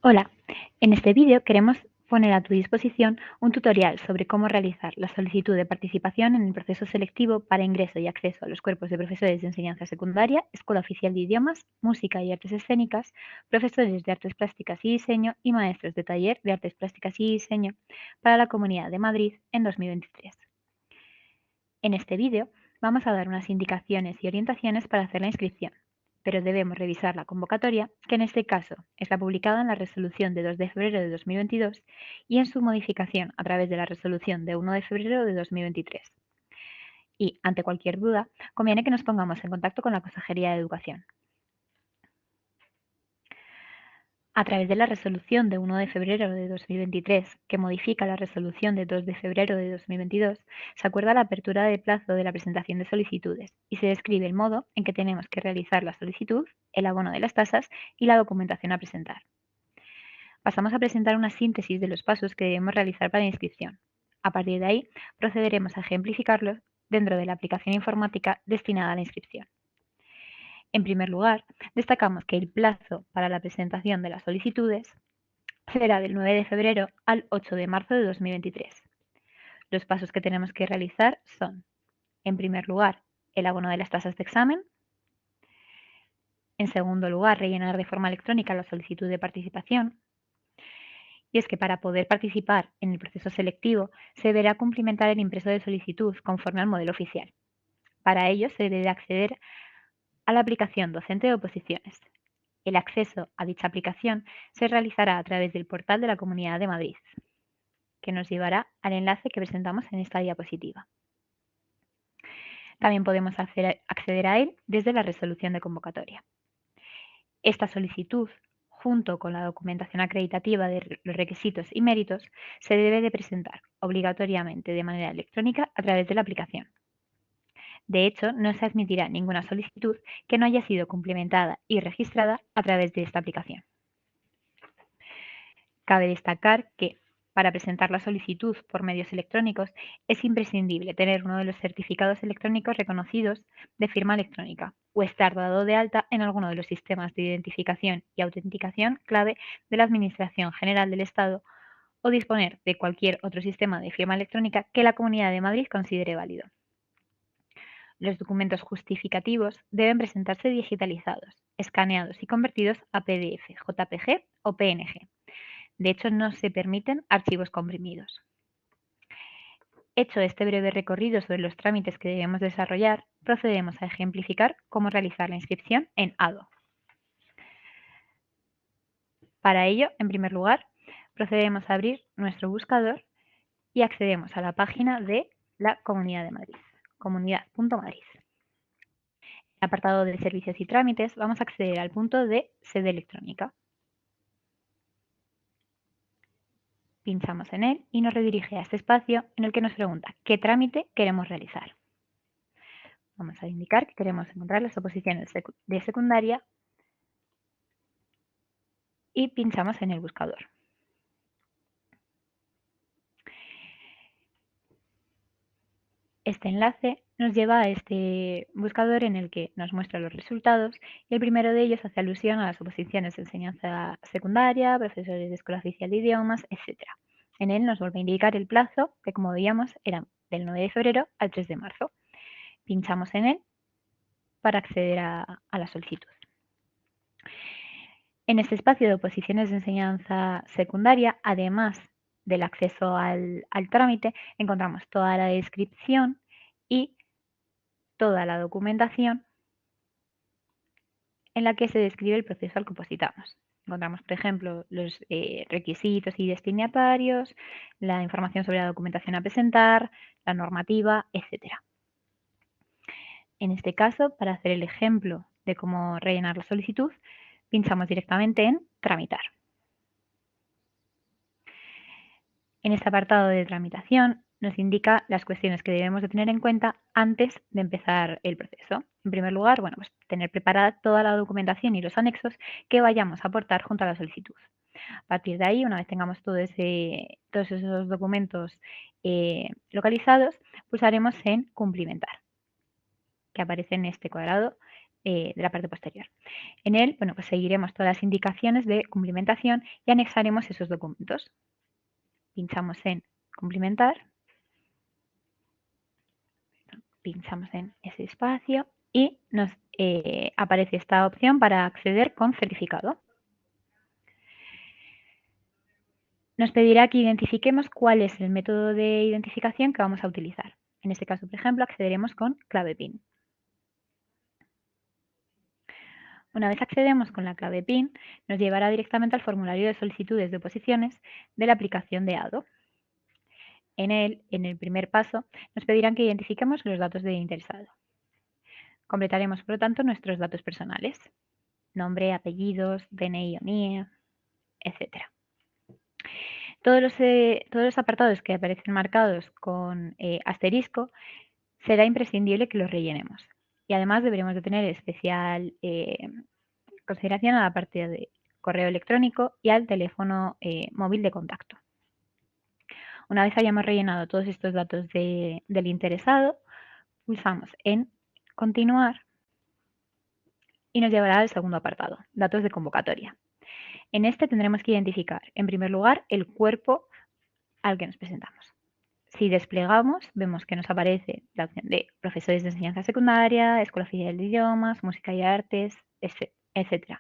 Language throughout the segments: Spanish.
Hola, en este vídeo queremos poner a tu disposición un tutorial sobre cómo realizar la solicitud de participación en el proceso selectivo para ingreso y acceso a los cuerpos de profesores de enseñanza secundaria, Escuela Oficial de Idiomas, Música y Artes Escénicas, profesores de Artes Plásticas y Diseño y maestros de taller de Artes Plásticas y Diseño para la Comunidad de Madrid en 2023. En este vídeo vamos a dar unas indicaciones y orientaciones para hacer la inscripción, pero debemos revisar la convocatoria, que en este caso está publicada en la resolución de 2 de febrero de 2022 y en su modificación a través de la resolución de 1 de febrero de 2023. Y, ante cualquier duda, conviene que nos pongamos en contacto con la Consejería de Educación. A través de la resolución de 1 de febrero de 2023, que modifica la resolución de 2 de febrero de 2022, se acuerda la apertura de plazo de la presentación de solicitudes y se describe el modo en que tenemos que realizar la solicitud, el abono de las tasas y la documentación a presentar. Pasamos a presentar una síntesis de los pasos que debemos realizar para la inscripción. A partir de ahí, procederemos a ejemplificarlos dentro de la aplicación informática destinada a la inscripción. En primer lugar, destacamos que el plazo para la presentación de las solicitudes será del 9 de febrero al 8 de marzo de 2023. Los pasos que tenemos que realizar son, en primer lugar, el abono de las tasas de examen. En segundo lugar, rellenar de forma electrónica la solicitud de participación. Y es que para poder participar en el proceso selectivo se deberá cumplimentar el impreso de solicitud conforme al modelo oficial. Para ello se debe acceder a la aplicación docente de oposiciones. El acceso a dicha aplicación se realizará a través del portal de la Comunidad de Madrid, que nos llevará al enlace que presentamos en esta diapositiva. También podemos acceder a él desde la resolución de convocatoria. Esta solicitud, junto con la documentación acreditativa de los requisitos y méritos, se debe de presentar obligatoriamente de manera electrónica a través de la aplicación. De hecho, no se admitirá ninguna solicitud que no haya sido cumplimentada y registrada a través de esta aplicación. Cabe destacar que, para presentar la solicitud por medios electrónicos, es imprescindible tener uno de los certificados electrónicos reconocidos de firma electrónica o estar dado de alta en alguno de los sistemas de identificación y autenticación clave de la Administración General del Estado o disponer de cualquier otro sistema de firma electrónica que la Comunidad de Madrid considere válido. Los documentos justificativos deben presentarse digitalizados, escaneados y convertidos a PDF, JPG o PNG. De hecho, no se permiten archivos comprimidos. Hecho este breve recorrido sobre los trámites que debemos desarrollar, procedemos a ejemplificar cómo realizar la inscripción en ADO. Para ello, en primer lugar, procedemos a abrir nuestro buscador y accedemos a la página de la Comunidad de Madrid, comunidad.madrid. En el apartado de servicios y trámites vamos a acceder al punto de sede electrónica. Pinchamos en él y nos redirige a este espacio en el que nos pregunta qué trámite queremos realizar. Vamos a indicar que queremos encontrar las oposiciones de secundaria y pinchamos en el buscador. Este enlace nos lleva a este buscador en el que nos muestra los resultados y el primero de ellos hace alusión a las oposiciones de enseñanza secundaria, profesores de Escuela Oficial de Idiomas, etc. En él nos vuelve a indicar el plazo, que como veíamos era del 9 de febrero al 3 de marzo. Pinchamos en él para acceder a la solicitud. En este espacio de oposiciones de enseñanza secundaria, además del acceso al trámite, encontramos toda la descripción y toda la documentación en la que se describe el proceso al que opositamos. Encontramos, por ejemplo, los requisitos y destinatarios, la información sobre la documentación a presentar, la normativa, etc. En este caso, para hacer el ejemplo de cómo rellenar la solicitud, pinchamos directamente en Tramitar. En este apartado de tramitación nos indica las cuestiones que debemos de tener en cuenta antes de empezar el proceso. En primer lugar, pues tener preparada toda la documentación y los anexos que vayamos a aportar junto a la solicitud. A partir de ahí, una vez tengamos todos esos documentos localizados, pulsaremos en Cumplimentar, que aparece en este cuadrado de la parte posterior. En él, bueno, pues seguiremos todas las indicaciones de cumplimentación y anexaremos esos documentos. Pinchamos en cumplimentar, pinchamos en ese espacio y nos aparece esta opción para acceder con certificado. Nos pedirá que identifiquemos cuál es el método de identificación que vamos a utilizar. En este caso, por ejemplo, accederemos con clave PIN. Una vez accedemos con la clave PIN, nos llevará directamente al formulario de solicitudes de oposiciones de la aplicación de ADO. En él, en el primer paso, nos pedirán que identifiquemos los datos de interesado. Completaremos, por lo tanto, nuestros datos personales: nombre, apellidos, DNI o NIE, etc. Todos los apartados que aparecen marcados con asterisco será imprescindible que los rellenemos. Y además deberemos de tener especial consideración a la parte de correo electrónico y al teléfono móvil de contacto. Una vez hayamos rellenado todos estos datos del interesado, pulsamos en continuar y nos llevará al segundo apartado, datos de convocatoria. En este tendremos que identificar, en primer lugar, el cuerpo al que nos presentamos. Si desplegamos, vemos que nos aparece la opción de profesores de enseñanza secundaria, Escuela Oficial de Idiomas, Música y Artes, etc.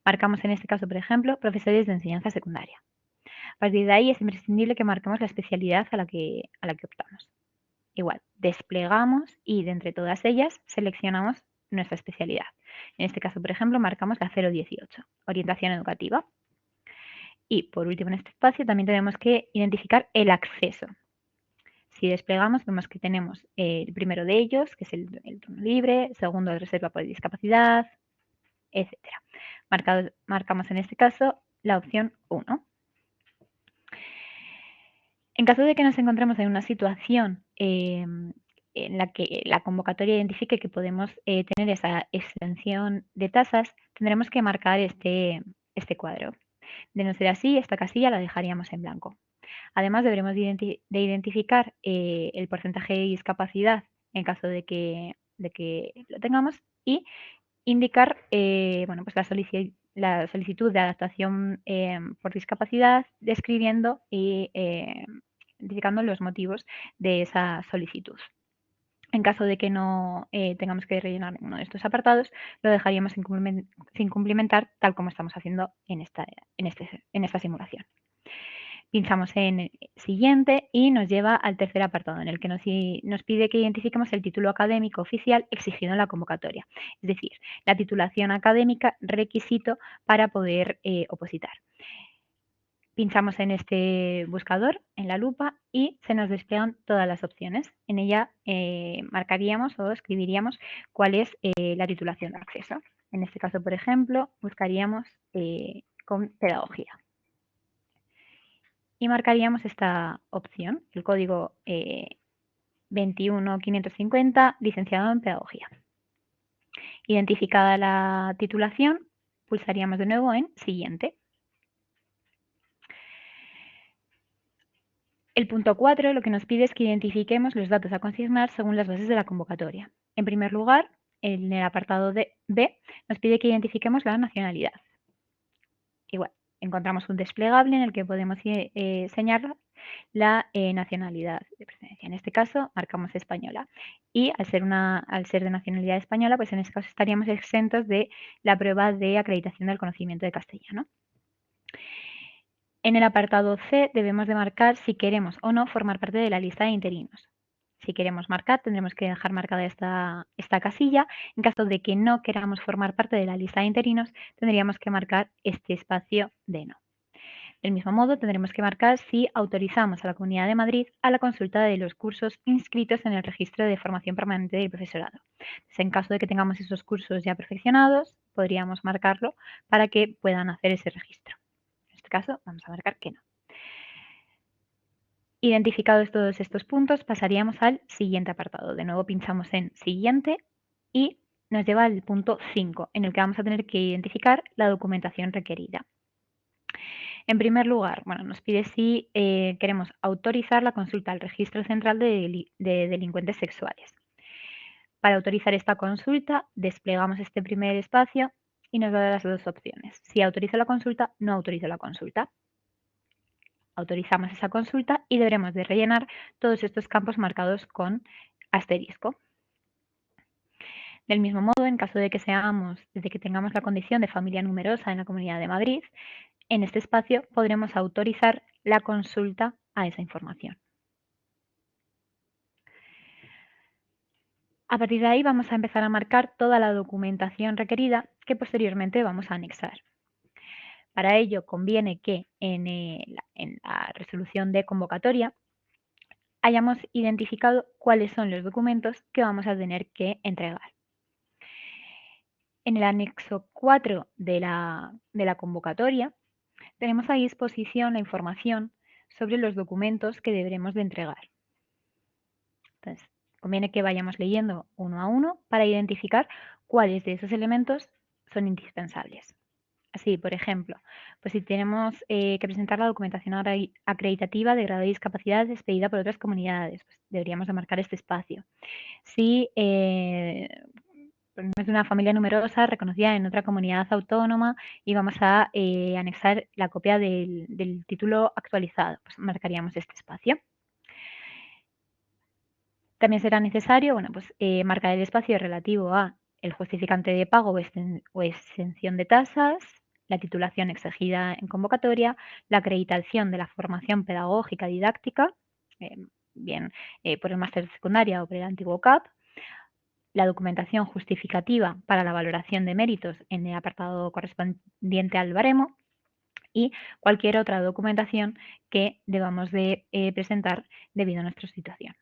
Marcamos en este caso, por ejemplo, profesores de enseñanza secundaria. A partir de ahí es imprescindible que marquemos la especialidad a la que optamos. Igual, desplegamos y de entre todas ellas seleccionamos nuestra especialidad. En este caso, por ejemplo, marcamos la 018, orientación educativa. Y por último, en este espacio también tenemos que identificar el acceso. Si desplegamos, vemos que tenemos el primero de ellos, que es el turno libre, el segundo de reserva por discapacidad, etc. Marcamos en este caso la opción 1. En caso de que nos encontremos en una situación en la que la convocatoria identifique que podemos tener esa extensión de tasas, tendremos que marcar este cuadro. De no ser así, esta casilla la dejaríamos en blanco. Además, deberemos de identificar el porcentaje de discapacidad en caso de que lo tengamos y indicar bueno, pues la solicitud de adaptación por discapacidad, describiendo y identificando los motivos de esa solicitud. En caso de que no tengamos que rellenar ninguno de estos apartados, lo dejaríamos sin cumplimentar, tal como estamos haciendo en esta simulación. Pinchamos en siguiente y nos lleva al tercer apartado, en el que nos pide que identifiquemos el título académico oficial exigido en la convocatoria, es decir, la titulación académica requisito para poder opositar. Pinchamos en este buscador, en la lupa, y se nos despliegan todas las opciones. En ella marcaríamos o escribiríamos cuál es la titulación de acceso. En este caso, por ejemplo, buscaríamos con pedagogía. Y marcaríamos esta opción, el código 21550, licenciado en pedagogía. Identificada la titulación, pulsaríamos de nuevo en siguiente. El punto 4 lo que nos pide es que identifiquemos los datos a consignar según las bases de la convocatoria. En primer lugar, en el apartado de B, nos pide que identifiquemos la nacionalidad. Igual, encontramos un desplegable en el que podemos señalar la nacionalidad de procedencia. En este caso, marcamos española. Y al ser de nacionalidad española, pues en este caso estaríamos exentos de la prueba de acreditación del conocimiento de castellano. En el apartado C debemos de marcar si queremos o no formar parte de la lista de interinos. Si queremos marcar, tendremos que dejar marcada esta casilla. En caso de que no queramos formar parte de la lista de interinos, tendríamos que marcar este espacio de no. Del mismo modo, tendremos que marcar si autorizamos a la Comunidad de Madrid a la consulta de los cursos inscritos en el registro de formación permanente del profesorado. Entonces, en caso de que tengamos esos cursos ya perfeccionados, podríamos marcarlo para que puedan hacer ese registro. En este caso, vamos a marcar que no. Identificados todos estos puntos, pasaríamos al siguiente apartado. De nuevo pinchamos en siguiente y nos lleva al punto 5, en el que vamos a tener que identificar la documentación requerida. En primer lugar, bueno, nos pide si queremos autorizar la consulta al Registro Central de Delincuentes Sexuales. Para autorizar esta consulta, desplegamos este primer espacio y nos da las dos opciones. Si autorizo la consulta, no autorizo la consulta. Autorizamos esa consulta y deberemos de rellenar todos estos campos marcados con asterisco. Del mismo modo, en caso de que tengamos la condición de familia numerosa en la Comunidad de Madrid, en este espacio podremos autorizar la consulta a esa información. A partir de ahí vamos a empezar a marcar toda la documentación requerida que posteriormente vamos a anexar. Para ello conviene que en la resolución de convocatoria hayamos identificado cuáles son los documentos que vamos a tener que entregar. En el anexo 4 de la convocatoria tenemos a disposición la información sobre los documentos que deberemos de entregar. Entonces, conviene que vayamos leyendo uno a uno para identificar cuáles de esos elementos son indispensables. Así, por ejemplo, pues si tenemos que presentar la documentación acreditativa de grado de discapacidad expedida por otras comunidades, pues deberíamos de marcar este espacio. Si es de una familia numerosa reconocida en otra comunidad autónoma y vamos a anexar la copia del título actualizado, pues marcaríamos este espacio. También será necesario marcar el espacio relativo a el justificante de pago o exención de tasas, la titulación exigida en convocatoria, la acreditación de la formación pedagógica didáctica, por el máster de secundaria o por el antiguo CAP, la documentación justificativa para la valoración de méritos en el apartado correspondiente al baremo y cualquier otra documentación que debamos de presentar debido a nuestra situación.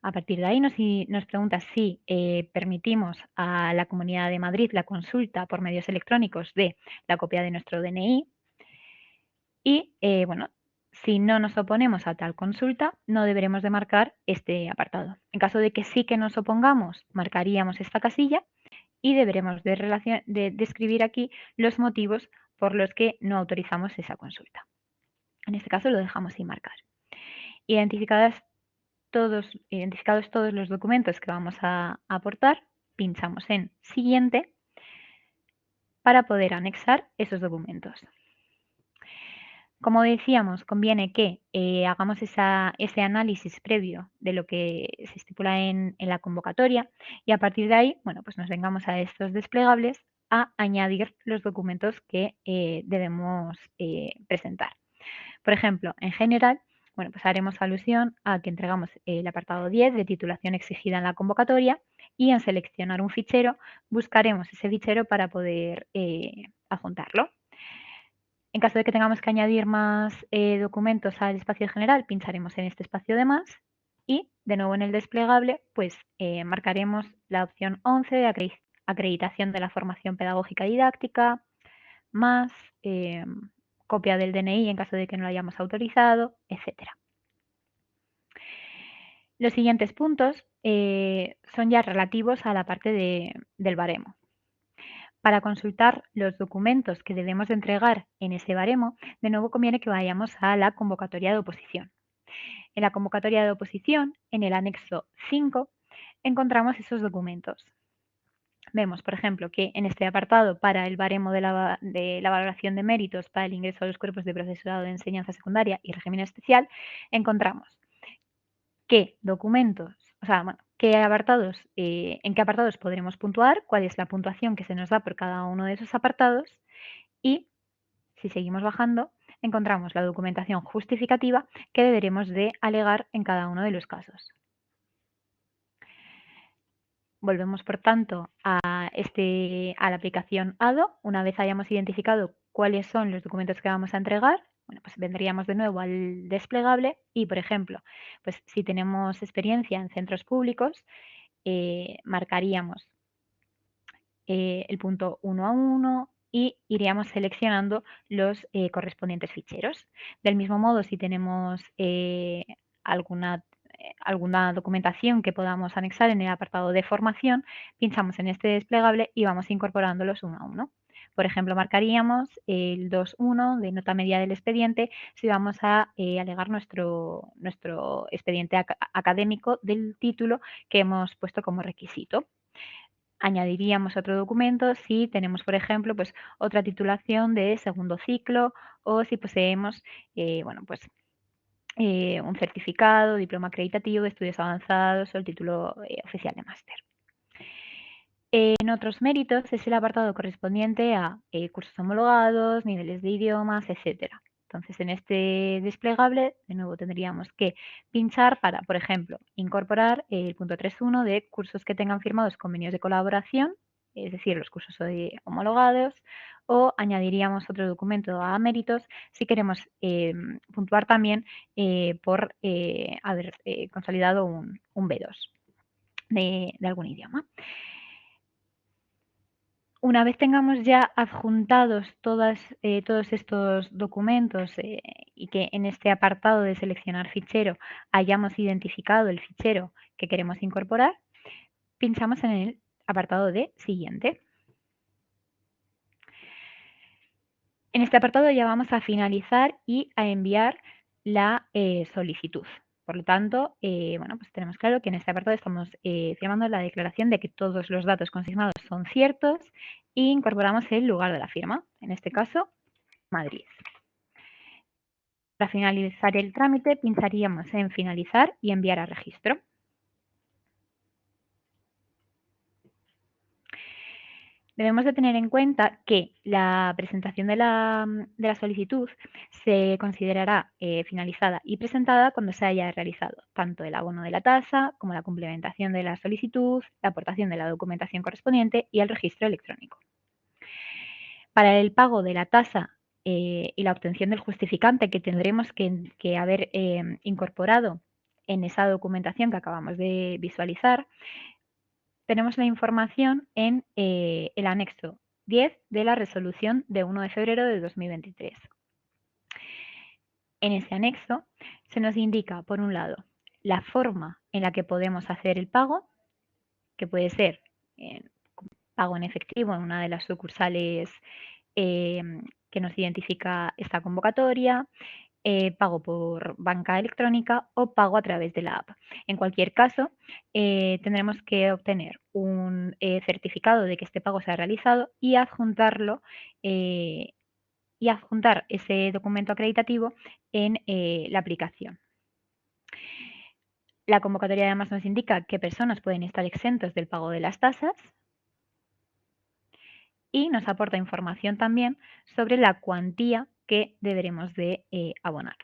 A partir de ahí nos pregunta si permitimos a la Comunidad de Madrid la consulta por medios electrónicos de la copia de nuestro DNI y, si no nos oponemos a tal consulta, no deberemos de marcar este apartado. En caso de que sí que nos opongamos, marcaríamos esta casilla y deberemos de describir aquí los motivos por los que no autorizamos esa consulta. En este caso lo dejamos sin marcar. Identificados todos los documentos que vamos a aportar, pinchamos en Siguiente para poder anexar esos documentos. Como decíamos, conviene que hagamos ese análisis previo de lo que se estipula en la convocatoria y a partir de ahí, pues nos vengamos a estos desplegables a añadir los documentos que debemos presentar. Por ejemplo, en general, pues haremos alusión a que entregamos el apartado 10 de titulación exigida en la convocatoria y en seleccionar un fichero buscaremos ese fichero para poder adjuntarlo. En caso de que tengamos que añadir más documentos al espacio general, pincharemos en este espacio de más y de nuevo en el desplegable marcaremos la opción 11 de acreditación de la formación pedagógica didáctica, más copia del DNI en caso de que no lo hayamos autorizado, etc. Los siguientes puntos son ya relativos a la parte del baremo. Para consultar los documentos que debemos de entregar en ese baremo, de nuevo conviene que vayamos a la convocatoria de oposición. En la convocatoria de oposición, en el anexo 5, encontramos esos documentos. Vemos, por ejemplo, que en este apartado para el baremo de la valoración de méritos para el ingreso a los cuerpos de profesorado de enseñanza secundaria y régimen especial, encontramos qué documentos, en qué apartados podremos puntuar, cuál es la puntuación que se nos da por cada uno de esos apartados y, si seguimos bajando, encontramos la documentación justificativa que deberemos de alegar en cada uno de los casos. Volvemos, por tanto, a la aplicación ADO. Una vez hayamos identificado cuáles son los documentos que vamos a entregar, pues vendríamos de nuevo al desplegable y, por ejemplo, pues si tenemos experiencia en centros públicos, marcaríamos el punto 1 a 1 y iríamos seleccionando los correspondientes ficheros. Del mismo modo, si tenemos alguna documentación que podamos anexar en el apartado de formación, pinchamos en este desplegable y vamos incorporándolos uno a uno. Por ejemplo, marcaríamos el 2.1 de nota media del expediente si vamos a alegar nuestro expediente académico del título que hemos puesto como requisito. Añadiríamos otro documento si tenemos, por ejemplo, pues otra titulación de segundo ciclo o si poseemos, un certificado, diploma acreditativo de estudios avanzados o el título oficial de máster. En otros méritos es el apartado correspondiente a cursos homologados, niveles de idiomas, etcétera. Entonces, en este desplegable, de nuevo, tendríamos que pinchar para, por ejemplo, incorporar el punto 3.1 de cursos que tengan firmados convenios de colaboración, es decir, los cursos homologados, o añadiríamos otro documento a méritos si queremos puntuar también por haber consolidado un B2 de algún idioma. Una vez tengamos ya adjuntados todos estos documentos y que en este apartado de seleccionar fichero hayamos identificado el fichero que queremos incorporar, pinchamos en el apartado de siguiente. En este apartado ya vamos a finalizar y a enviar la solicitud. Por lo tanto, pues tenemos claro que en este apartado estamos firmando la declaración de que todos los datos consignados son ciertos e incorporamos el lugar de la firma, en este caso, Madrid. Para finalizar el trámite, pincharíamos en finalizar y enviar a registro. Debemos de tener en cuenta que la presentación de la solicitud se considerará finalizada y presentada cuando se haya realizado tanto el abono de la tasa como la complementación de la solicitud, la aportación de la documentación correspondiente y el registro electrónico. Para el pago de la tasa y la obtención del justificante que tendremos que haber incorporado en esa documentación que acabamos de visualizar, tenemos la información en el anexo 10 de la resolución de 1 de febrero de 2023. En ese anexo se nos indica, por un lado, la forma en la que podemos hacer el pago, que puede ser pago en efectivo en una de las sucursales que nos identifica esta convocatoria, pago por banca electrónica o pago a través de la app. En cualquier caso, tendremos que obtener un certificado de que este pago se ha realizado y adjuntarlo y adjuntar ese documento acreditativo en la aplicación. La convocatoria además nos indica qué personas pueden estar exentos del pago de las tasas y nos aporta información también sobre la cuantía que deberemos de abonar.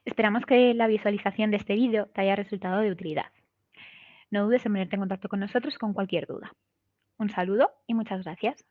Esperamos que la visualización de este vídeo te haya resultado de utilidad. No dudes en ponerte en contacto con nosotros con cualquier duda. Un saludo y muchas gracias.